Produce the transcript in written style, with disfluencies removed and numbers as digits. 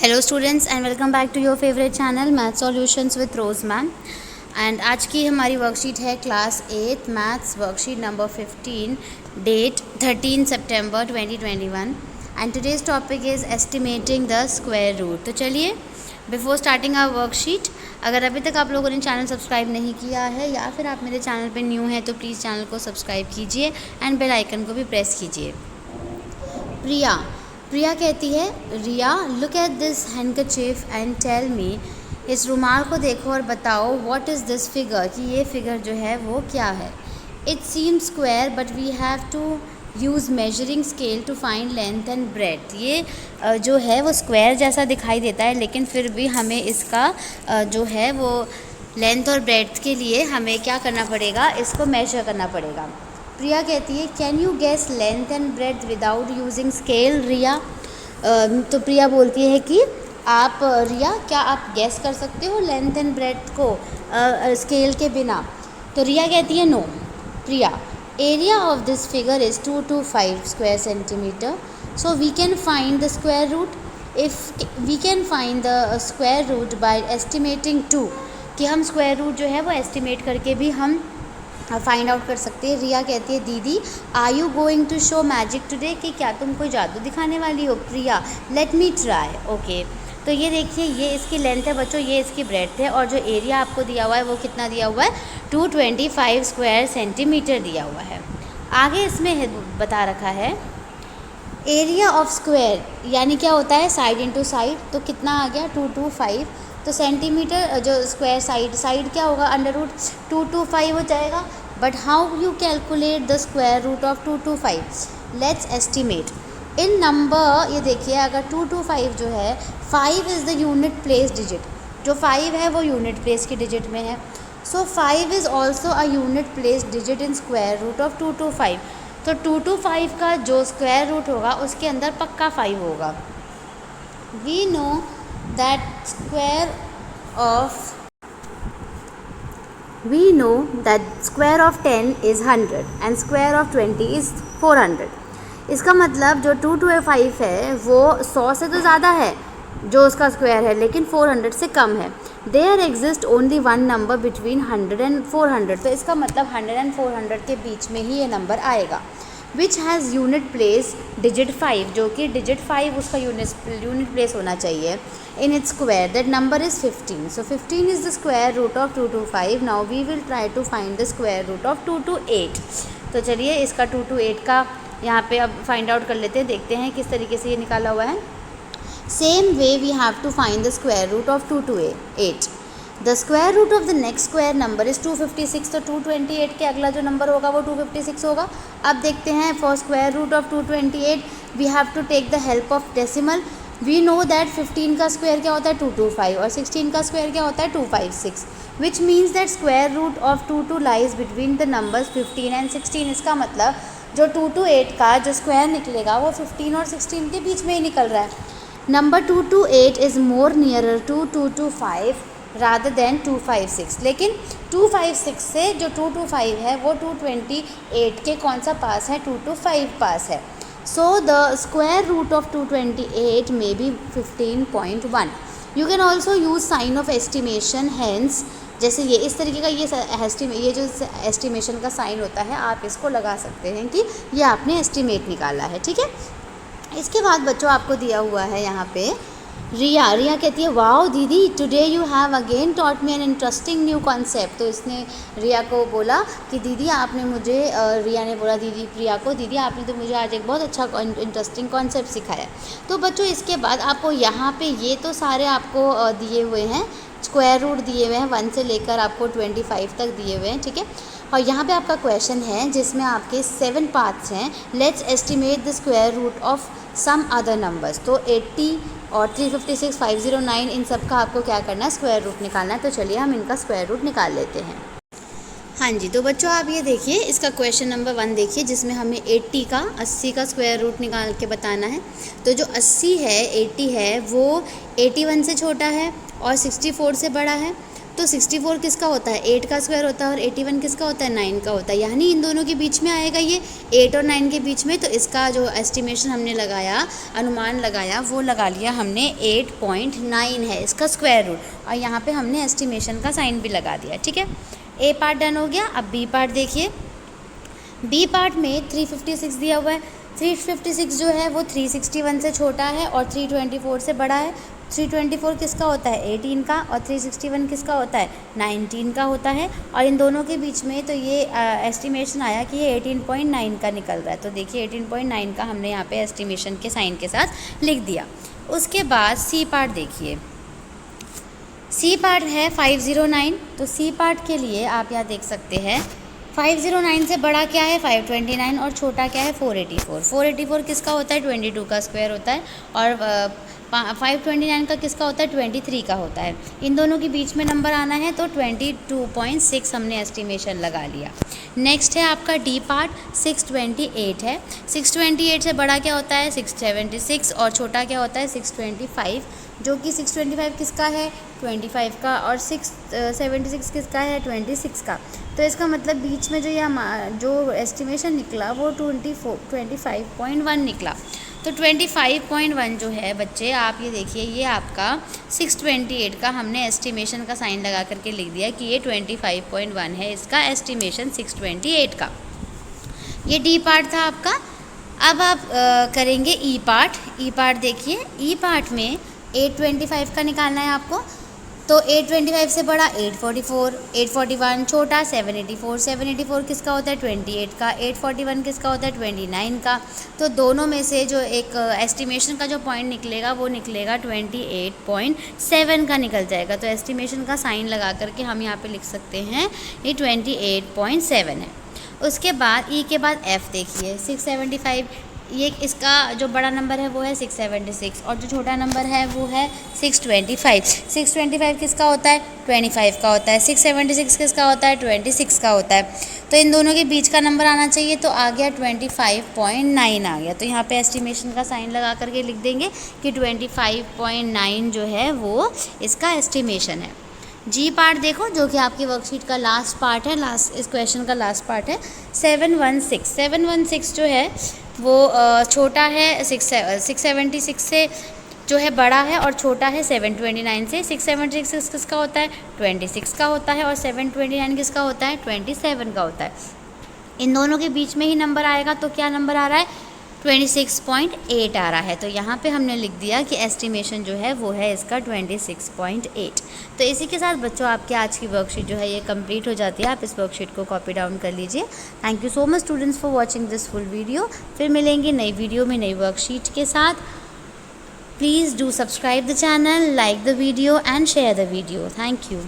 Hello students and welcome back to your favourite channel math solutions with Rose ma'am. And आज की हमारी worksheet है class 8 maths worksheet number 15, date 13 सितंबर 2021 and today's topic is estimating the square root. तो चलिए before starting our worksheet, अगर अभी तक आप लोगों ने चैनल सब्सक्राइब नहीं किया है या फिर आप मेरे चैनल पे न्यू हैं तो प्लीज़ चैनल को सब्सक्राइब कीजिए एंड बेल आइकन को भी प्रेस कीजिए। प्रिया कहती है, Riya look at this handkerchief and tell me, इस रुमाल को देखो और बताओ व्हाट इज़ दिस फिगर, कि ये फिगर जो है वो क्या है। It seem square but we have to use measuring scale to find length and breadth. ये जो है वो स्क्वायर जैसा दिखाई देता है, लेकिन फिर भी हमें इसका जो है वो लेंथ और ब्रेड्थ के लिए हमें क्या करना पड़ेगा, इसको मेजर करना पड़ेगा। प्रिया कहती है, can you guess length and breadth without using scale Riya. तो प्रिया बोलती है कि आप रिया क्या आप गेस कर सकते हो लेंथ एंड ब्रेड्थ को स्केल के बिना। तो रिया कहती है, no. Priya, area of this figure is 225 square centimetre, so we can find the square root. If we can find the square root by estimating 2, कि हम स्क्वायर रूट जो है वो एस्टिमेट करके भी हम फाइंड आउट कर सकते हैं। रिया कहती है, दीदी are you going to show magic today, कि क्या तुम कोई जादू दिखाने वाली हो। Priya, let me try. Okay, तो ये देखिए, ये इसकी लेंथ है बच्चों, ये इसकी ब्रेड्थ है, और जो एरिया आपको दिया हुआ है वो कितना दिया हुआ है, 225 स्क्वायर सेंटीमीटर दिया हुआ है। आगे इसमें बता रखा है एरिया ऑफ स्क्वायर, यानी क्या होता है साइड इंटू साइड, तो कितना आ गया 225, तो सेंटीमीटर जो स्क्वायर साइड क्या होगा, अंडर रूट 225 हो जाएगा। But how you calculate the square root of 225, let's estimate in number. ये देखिए, अगर 225 जो है, 5 is the unit place digit, जो 5 है वो यूनिट प्लेस की डिजिट में है। So 5 is also a unit place digit in square root of 225। तो 225 का जो स्क्वायर रूट होगा उसके अंदर पक्का 5 होगा। We know that square of 10 is 100 and square of 20 is 400। इसका मतलब जो 225 है वो 100 से तो ज़्यादा है जो उसका स्क्वायर है, लेकिन 400 से कम है। There exist only one number between 100 and 400, तो इसका मतलब 100 एंड 400 के बीच में ही ये नंबर आएगा। Which has unit place digit 5, जो कि डिजिट 5 उसका यूनिट प्लेस होना चाहिए in its square, that number is 15। so 15 is the square root of 225। now we will try to find the square root of 228। तो चलिए इसका 228 का यहाँ पे अब फाइंड आउट कर लेते हैं, देखते हैं किस तरीके से ये निकाला हुआ है। Same way we have to find the square root of 228। The square root of the next square number is 256, तो 228 के अगला जो नंबर होगा वो 256 होगा। अब देखते हैं, for square root of 228 we have to take the help of decimal. We know that 15 का स्क्वायर क्या होता है 225 और 16 का स्क्वायर क्या होता है 256, which means that square root of 22 lies between the numbers 15 and 16। इसका मतलब जो 228 का जो स्क्वायर निकलेगा वो 15 और 16 के बीच में ही निकल रहा है। Number 228 is more nearer to 225 rather than 256, लेकिन 256 से जो 225 है वो 228 के कौन सा पास है, 225 पास है। So the square root of 228 may be 15.1। You can also use sign of estimation, hence जैसे ये इस तरीके का ये जो एस्टिमेशन का साइन होता है आप इसको लगा सकते हैं कि ये आपने एस्टिमेट निकाला है, ठीक है। इसके बाद बच्चों आपको दिया हुआ है यहाँ पे रिया कहती है, वाओ दीदी today you have again taught me an interesting new concept. तो इसने रिया को बोला कि दीदी आपने मुझे रिया ने बोला प्रिया को, दीदी आपने तो मुझे आज एक बहुत अच्छा इंटरेस्टिंग कॉन्सेप्ट सिखाया। तो बच्चों इसके बाद आपको यहाँ पे ये तो सारे आपको दिए हुए हैं, स्क्वायर रूट दिए हुए हैं 1 से लेकर आपको 25 तक दिए हुए हैं, ठीक है। और यहाँ पे आपका क्वेश्चन है जिसमें आपके 7 पार्ट्स हैं। Let's estimate the square root of some other numbers. तो 80 और 356, 509 इन सब का आपको क्या करना है, स्क्वायर रूट निकालना है। तो चलिए हम इनका स्क्वायर रूट निकाल लेते हैं। हाँ जी, तो बच्चों आप ये देखिए, इसका क्वेश्चन नंबर 1 देखिए, जिसमें हमें 80 का स्क्वायर रूट निकाल के बताना है। तो जो 80 है, 80 है वो 81 से छोटा है और 64 से बड़ा है। तो तो 64 किसका होता है, 8 का स्क्वायर होता है, और 81 किसका होता है, 9 का होता है, यानी इन दोनों के बीच में आएगा ये 8 और 9 के बीच में। तो इसका जो एस्टिमेशन हमने लगाया, अनुमान लगाया, वो लगा लिया हमने 8.9 है इसका स्क्वायर रूट, और यहाँ पे हमने एस्टिमेशन का साइन भी लगा दिया। ठीक है, ए पार्ट डन हो गया। अब बी पार्ट देखिए। बी पार्ट में 356 दिया हुआ है। 356 जो है वो 361 से छोटा है और 324 से बड़ा है। 324 किसका होता है, 18 का, और 361 किसका होता है, 19 का होता है। और इन दोनों के बीच में तो ये एस्टिमेशन आया कि ये 18.9 का निकल रहा है। तो देखिए 18.9 का हमने यहाँ पे एस्टिमेशन के साइन के साथ लिख दिया। उसके बाद सी पार्ट देखिए। सी पार्ट है 509। तो सी पार्ट के लिए आप यहाँ देख सकते हैं 509 से बड़ा क्या है, 529, और छोटा क्या है, 484। 484 किसका होता है, 22 का स्क्वायर होता है, और 529 का किसका होता है, 23 का होता है। इन दोनों के बीच में नंबर आना है, तो 22.6 हमने एस्टिमेशन लगा लिया। नेक्स्ट है आपका डी पार्ट, 628 है। 628 से बड़ा क्या होता है, 676, और छोटा क्या होता है, 625, जो कि 625 किसका है, 25 का, और 676 किसका है, 26 का। तो इसका मतलब बीच में जो एस्टिमेशन निकला वो 25.1 निकला। तो 25.1 जो है बच्चे, आप ये देखिए, ये आपका 628 का हमने एस्टिमेशन का साइन लगा करके लिख दिया कि ये 25.1 है इसका एस्टिमेशन 628 का। ये डी पार्ट था आपका। अब आप करेंगे ई पार्ट। ई पार्ट देखिए। ई पार्ट में 825 का निकालना है आपको। तो 825 से बड़ा 844, 841, छोटा 784। 784 किसका होता है, 28 का। 841 किसका होता है, 29 का। तो दोनों में से जो एक एस्टिमेशन का जो पॉइंट निकलेगा वो निकलेगा 28.7 का निकल जाएगा। तो एस्टिमेशन का साइन लगा करके हम यहाँ पे लिख सकते हैं ये 28.7 है। उसके बाद ई के बाद एफ़ देखिए। 675, ये इसका जो बड़ा नंबर है वो है 676, और जो छोटा नंबर है वो है 625। 625 किसका होता है, 25 का होता है। 676 किसका होता है, 26 का होता है। तो इन दोनों के बीच का नंबर आना चाहिए, तो आ गया 25.9 आ गया। तो यहाँ पे एस्टिमेशन का साइन लगा करके लिख देंगे कि 25.9 जो है वो इसका एस्टिमेशन है। जी पार्ट देखो, जो कि आपकी वर्कशीट का लास्ट पार्ट है, इस क्वेश्चन का लास्ट पार्ट है। 716। 716 जो है वो छोटा है 676 से, जो है बड़ा है, और छोटा है 729 से। 676 किसका होता है, 26 का होता है, और 729 किसका होता है, 27 का होता है। इन दोनों के बीच में ही नंबर आएगा, तो क्या नंबर आ रहा है, 26.8 आ रहा है। तो यहाँ पे हमने लिख दिया कि एस्टिमेशन जो है वो है इसका 26.8। तो इसी के साथ बच्चों आपकी आज की वर्कशीट जो है ये कंप्लीट हो जाती है। आप इस वर्कशीट को कॉपी डाउन कर लीजिए। Thank you so much students for watching this full video. फिर मिलेंगे नई वीडियो में नई वर्कशीट के साथ। Please do subscribe the channel, like the video and share the video. Thank you.